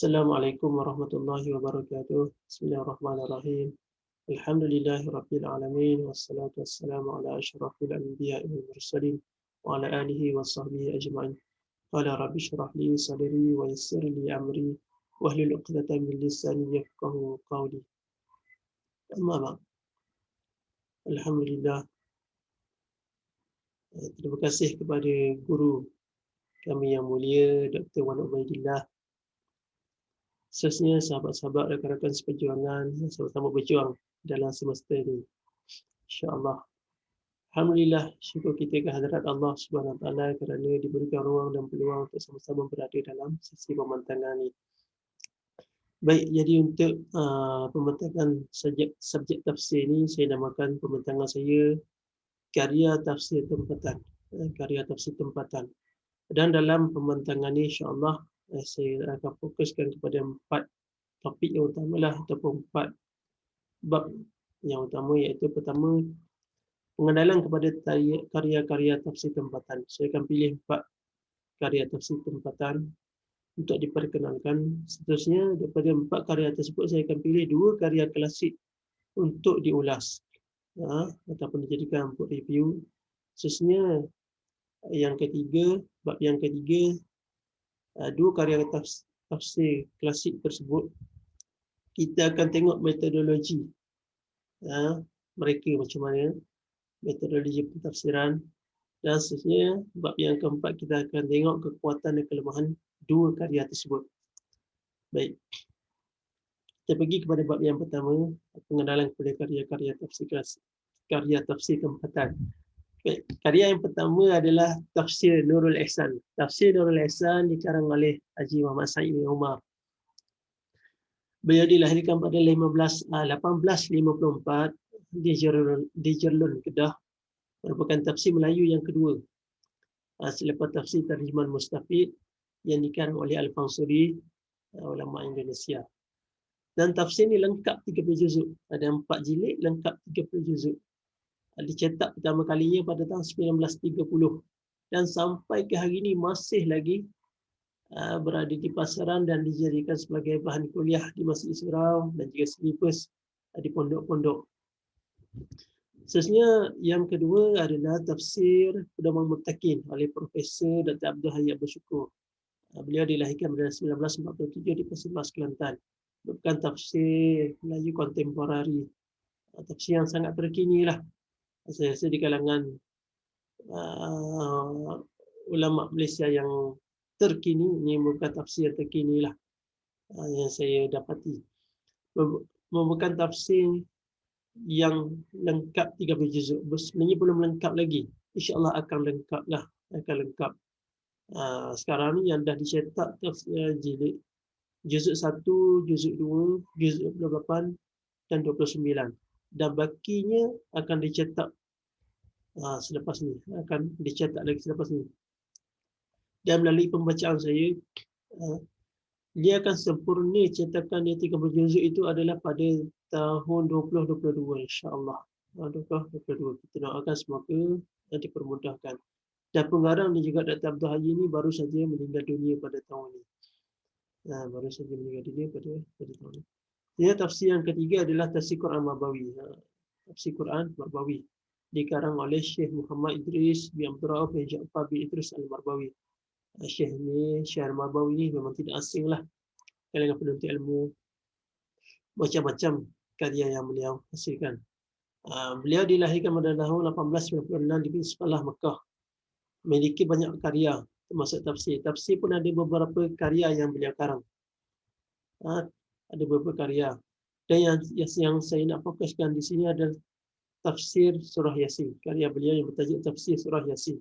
Assalamualaikum warahmatullahi wabarakatuh. Bismillahirrahmanirrahim. Alhamdulillahirabbil alamin wassalatu wassalamu ala asyrafil anbiya'i wal mursalin wa ala alihi washabbihi ajma'in. Qala rabbi shrah li sadri wa yassir li amri wahlul 'uqdatam min lisani yafqahu qawli. Amma ba'd. Alhamdulillah, terima kasih kepada guru kami yang mulia Dr. Wan Ubaidillah, seterusnya sahabat-sahabat, rakan-rakan seperjuangan yang sama-sama berjuang dalam semesta ini. InsyaAllah. Alhamdulillah, syukur kita kehadrat Allah Subhanahu Wa Taala kerana diberikan ruang dan peluang untuk sama-sama berada dalam sesi pembincangan ini. Baik, jadi untuk pembincangan subjek tafsir ini, saya namakan pembincangan saya karya tafsir tempatan. Karya tafsir tempatan. Dan dalam pembincangan ini, insyaAllah, saya akan fokuskan kepada 4 topik yang utamalah ataupun 4 bab yang utama, iaitu pertama, pengenalan kepada karya-karya tafsir tempatan. Saya akan pilih 4 karya tafsir tempatan untuk diperkenalkan. Seterusnya, daripada 4 karya tersebut, saya akan pilih 2 karya klasik untuk diulas ataupun dijadikan untuk review. Seterusnya, bab yang ketiga, 2 karya tafsir klasik tersebut, kita akan tengok metodologi mereka macam mana, metodologi pentafsiran. Dan seterusnya, bab yang keempat, kita akan tengok kekuatan dan kelemahan 2 karya tersebut. Baik, kita pergi kepada bab yang pertama, pengenalan kepada karya-karya tafsir klasik, karya tafsir tempatan. Baik, karya yang pertama adalah Tafsir Nurul Ihsan. Tafsir Nurul Ihsan dikarang oleh Haji Muhammad Said bin Umar. Beliau dilahirkan pada 1854 di Jerlun, Kedah. Merupakan tafsir Melayu yang kedua selepas tafsir Terjemahan Mustafid yang dikarang oleh Al-Fansuri, ulama Indonesia. Dan tafsir ini lengkap 30 juzuk. Ada 4 jilid lengkap 30 juzuk. Dicetak pertama kalinya pada tahun 1930 dan sampai ke hari ini masih lagi berada di pasaran dan dijadikan sebagai bahan kuliah di Masjid Surau dan juga silibus di pondok-pondok. Seterusnya, yang kedua adalah Tafsir Pedoman Muttaqin oleh Profesor Dr. Abdul Hayy Abdul Syukur. Beliau dilahirkan pada 1947 di Pasir Mas, Kelantan. Bukan tafsir Melayu kontemporari, tafsir yang sangat terkini lah. Saya rasa di kalangan ulama Malaysia yang terkini, ini merupakan tafsir terkini lah yang saya dapati. Merupakan tafsir yang lengkap 30 juzuk. Sebenarnya belum lengkap lagi. InsyaAllah akan lengkap lah. Sekarang ni yang dah dicetak jilid juzuk 1, juzuk 2, juzuk 28 dan 29. Dan bakinya akan dicetak selepas ni. Akan dicetak lagi selepas ni. Dan melalui pembacaan saya, dia akan sempurna cetakan dia 30 juzuk itu adalah pada tahun 2022, insya-Allah. 2022. Kita doakan semoga dipermudahkan. Dan pengarang dan juga Dr. Abdul Hayy ini baru saja meninggal dunia pada tahun ini. Baru saja meninggal dunia pada tahun ini. Jadi tafsir yang ketiga adalah Tafsir Quran Marbawi. Tafsir Quran Marbawi dikarang oleh Syekh Muhammad Idris bin Abdul Rauf bin Ja'far bin Idris Al-Marbawi. Syekh Marbawi ni memang tidak asing lah kalangan penuntut ilmu. Macam-macam karya yang beliau hasilkan. Beliau dilahirkan pada tahun 1896 di Sekolah Mekah. Memiliki banyak karya termasuk tafsir. Tafsir pun ada beberapa karya yang beliau karang. Ada beberapa karya. Dan yang saya nak fokuskan di sini adalah tafsir Surah Yasin. Karya beliau yang bertajuk Tafsir Surah Yasin.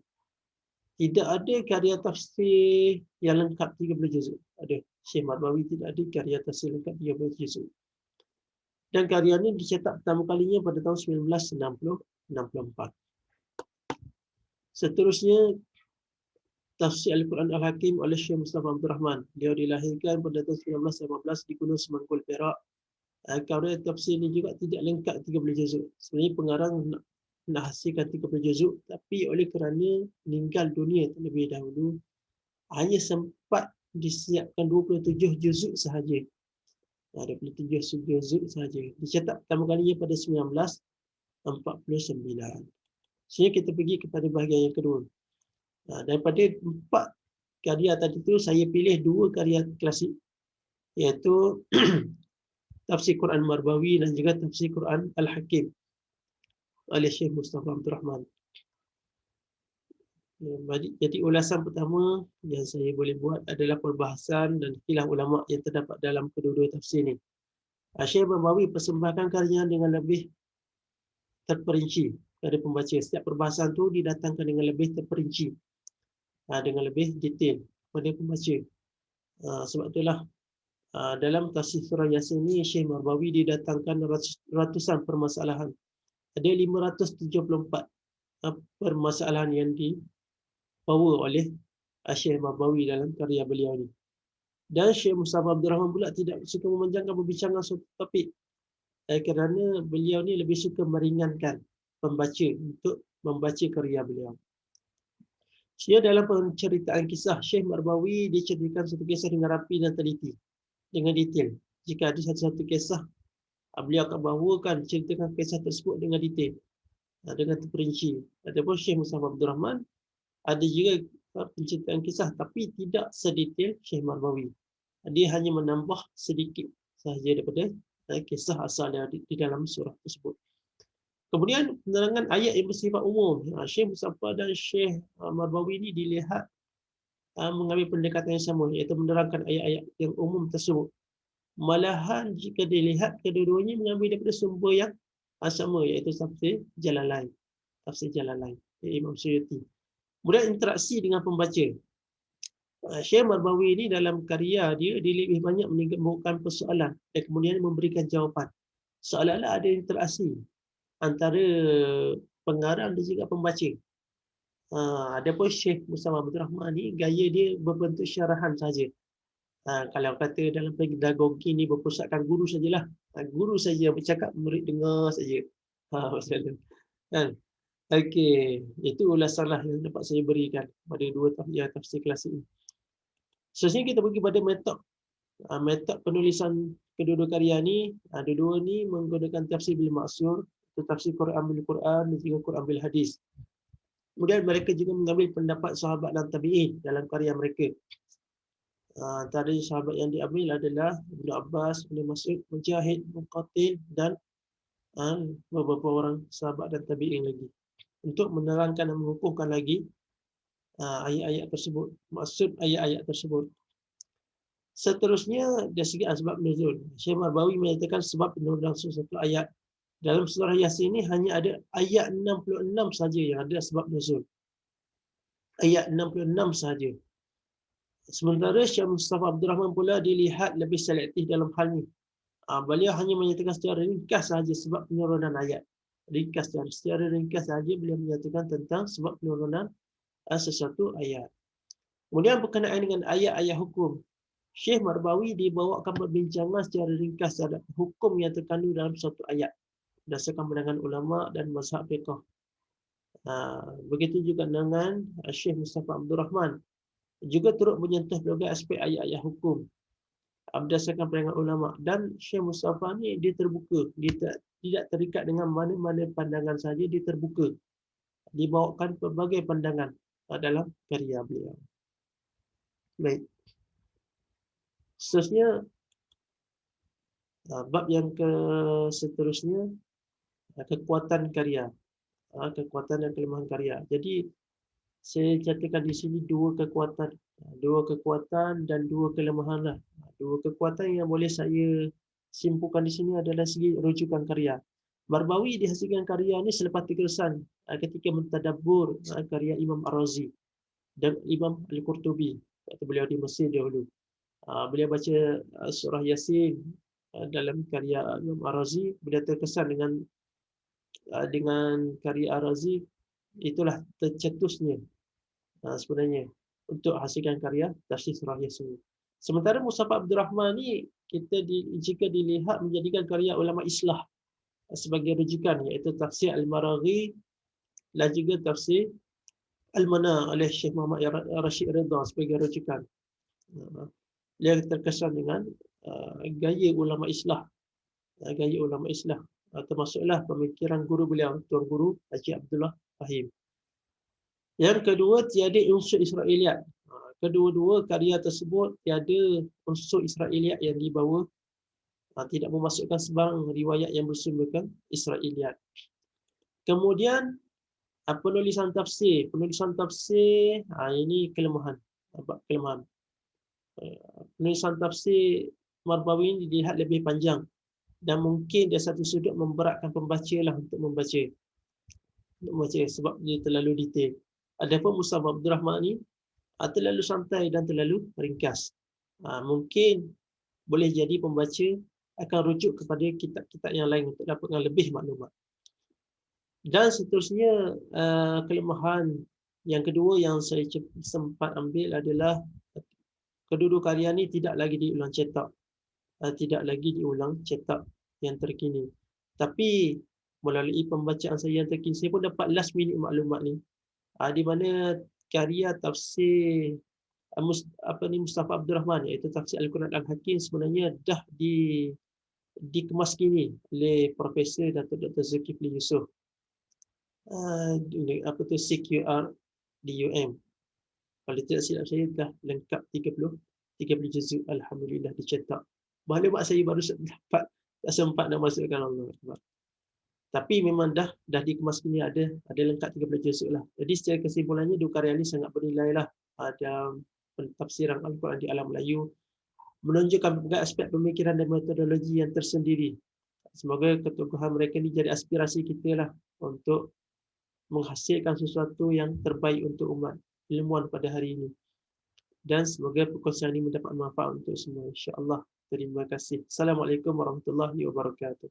Tidak ada karya tafsir yang lengkap 30 juzuk. Ada. Syekh Marbawi tidak ada karya tafsir lengkap 30 juzuk. Dan karya ini dicetak pertama kalinya pada tahun 1964. Seterusnya, Tafsir Al-Quran Al-Hakim oleh Syekh Mustafa Abdul Rahman. Beliau dilahirkan pada tahun 1918 di Gunung Semangkul, Perak. Karya tafsir ini juga tidak lengkap 30 juzuk. Sebenarnya pengarang nak hasilkan 30 juzuk, tapi oleh kerana meninggal dunia terlebih dahulu, hanya sempat disiapkan 27 juzuk sahaja. 27 juzuk sahaja. Dicetak pertama kalinya pada 1949. Sehingga kita pergi kepada bahagian yang kedua. Daripada 4 karya tadi tu, saya pilih 2 karya klasik, iaitu Tafsir Quran Marbawi dan juga Tafsir Quran Al-Hakim oleh Syekh Mustafa Abdul Rahman. Jadi ulasan pertama yang saya boleh buat adalah perbahasan dan khilaf ulama yang terdapat dalam kedua-dua tafsir ini. Syekh Marbawi persembahkan karyanya dengan lebih terperinci pada pembaca. Setiap perbahasan tu didatangkan dengan lebih terperinci, dengan lebih detail pada pembaca. Sebab itulah dalam tafsir surah Yasin ini Syekh Marbawi didatangkan ratusan permasalahan. Ada 574 permasalahan yang dibawa oleh Syekh Marbawi dalam karya beliau ini. Dan Syekh Mustafa Abdul Rahman pula tidak suka memanjangkan perbincangan suatu topik, kerana beliau ni lebih suka meringankan pembaca untuk membaca karya beliau. Dalam penceritaan kisah, Syekh Marbawi diceritakan satu kisah dengan rapi dan teliti, dengan detail. Jika ada satu-satu kisah, beliau akan bawakan, ceritakan kisah tersebut dengan detail, dengan terperinci. Ataupun Syekh Mustafa Abdul Rahman ada juga penceritaan kisah tapi tidak sedetail Syekh Marbawi. Dia hanya menambah sedikit sahaja daripada kisah asal di dalam surah tersebut. Kemudian penerangan ayat yang bersifat umum. Syekh Mustafa dan Syekh Marbawi ini dilihat mengambil pendekatan yang sama, iaitu menerangkan ayat-ayat yang umum tersebut. Malahan jika dilihat, kedua-duanya mengambil daripada sumber yang sama, iaitu tafsir Jalalain. Tafsir Jalalain, Imam Suyuti. Kemudian interaksi dengan pembaca. Syekh Marbawi ini dalam karya dia lebih banyak menimbulkan persoalan dan kemudian memberikan jawapan. Seolah-olah ada interaksi antara pengarang dan juga pembaca. Adapun Syekh Mustafa Abdul Rahman ni gaya dia berbentuk syarahan saja. Kalau kata dalam pedagogi ni berpusatkan guru sajalah. Guru saja bercakap, murid dengar saja. Maksudnya. Kan? Okey, itu ulasanlah yang dapat saya berikan pada dua tafsir klasik ini. Seterusnya kita pergi pada metod penulisan kedua-dua karya ni. Dua-dua ni menggunakan tafsir bil ma'sur, tafsir Quran bil Quran dan juga Quran bil hadis. Kemudian mereka juga mengambil pendapat sahabat dan tabi'in dalam karya mereka. Antara sahabat yang diambil adalah Ibnu Abbas, Ibnu Mas'ud, Mujahid, Muqatil dan beberapa orang sahabat dan tabi'in lagi, untuk menerangkan dan mengukuhkan lagi ayat-ayat tersebut, maksud ayat-ayat tersebut. Seterusnya dari segi asbab nuzul, Syekh Marbawi menyatakan sebab penurunan sesuatu ayat. Dalam surah Yasin ini hanya ada ayat 66 saja yang ada sebab nuzul. Ayat 66 saja. Sementara Syekh Mustafa Abdul Rahman pula dilihat lebih selektif dalam hal ini. Beliau hanya menyatakan secara ringkas sahaja sebab penurunan ayat. Secara ringkas sahaja beliau menyatakan tentang sebab penurunan sesuatu ayat. Kemudian berkenaan dengan ayat-ayat hukum, Syekh Marbawi dibawakan perbincangan secara ringkas terhadap hukum yang terkandung dalam suatu ayat berdasarkan pandangan ulama dan mazhab fiqh. Begitu juga dengan Syekh Mustafa Abdul Rahman, juga turut menyentuh berbagai aspek ayat-ayat hukum berdasarkan pandangan ulama. Dan Syekh Mustafa ni dia terbuka, dia tidak terikat dengan mana-mana pandangan saja, dia terbuka, dibawakan pelbagai pandangan dalam karya beliau. Baik. Seterusnya, bab yang seterusnya, kekuatan karya, kekuatan dan kelemahan karya. Jadi saya catatkan di sini dua kekuatan dan dua kelemahan lah. Dua kekuatan yang boleh saya simpulkan di sini adalah segi rujukan karya. Marbawi dihasilkan karya ini selepas terkesan ketika mentadabbur karya Imam Ar-Razi dan Imam Al-Qurtubi, kata beliau di Mesir dahulu. Beliau baca surah Yasin dalam karya Imam Ar-Razi, beliau terkesan dengan karya Ar-Razi. Itulah tercetusnya sebenarnya untuk hasilkan karya tafsir surah Yasin. Sementara Mustafa Abdul Rahman ni jika dilihat menjadikan karya ulama Islah sebagai rujukan, iaitu tafsir Al-Maraghi dan juga tafsir Al-Mana oleh Syekh Muhammad Rashid Ridha sebagai rujukan. Dia terkesan dengan gaya ulama islah, termasuklah pemikiran guru beliau, Tuan Guru Haji Abdullah Fahim. Yang kedua, tiada unsur Israiliyat. Kedua-dua karya tersebut tiada unsur Israiliyat yang dibawa, tidak memasukkan sebarang riwayat yang bersumberkan Israiliyat. Kemudian penulisan tafsir. Ini kelemahan. Penulisan tafsir Marbawi ini dilihat lebih panjang dan mungkin dari satu sudut memberatkan pembaca lah untuk membaca sebab dia terlalu detail. Adapun Mus'haf Abdul Rahman ni terlalu santai dan terlalu ringkas. Mungkin boleh jadi pembaca akan rujuk kepada kitab-kitab yang lain untuk dapatkan lebih maklumat. Dan seterusnya, kelemahan yang kedua yang saya sempat ambil adalah kedua-dua karya ni tidak lagi diulang cetak yang terkini. Tapi melalui pembacaan saya yang terkini, saya pun dapat last minute maklumat ni, di mana karya tafsir Mustafa Abdul Rahman, iaitu tafsir Al-Quran Al-Hakim, sebenarnya dah dikemas kini oleh Profesor Datuk Dr. Zulkifli Yusof, CQR di UM. Kalau tidak silap saya dah lengkap 30 juzuk, alhamdulillah dicetak. Maklumat saya baru dapat, tak sempat nak masukkan, Allah Akbar. Tapi memang dah dikemas kini, ada lengkap 30 juzuk lah. Jadi secara kesimpulannya dua karya ini sangat bernilai lah dalam pentafsiran Al-Quran di alam Melayu, menunjukkan berbagai aspek pemikiran dan metodologi yang tersendiri. Semoga ketokohan mereka ini jadi aspirasi kita lah untuk menghasilkan sesuatu yang terbaik untuk umat ilmuwan pada hari ini. Dan semoga perkongsian ini mendapat manfaat untuk semua, insya-Allah. Terima kasih. Assalamualaikum warahmatullahi wabarakatuh.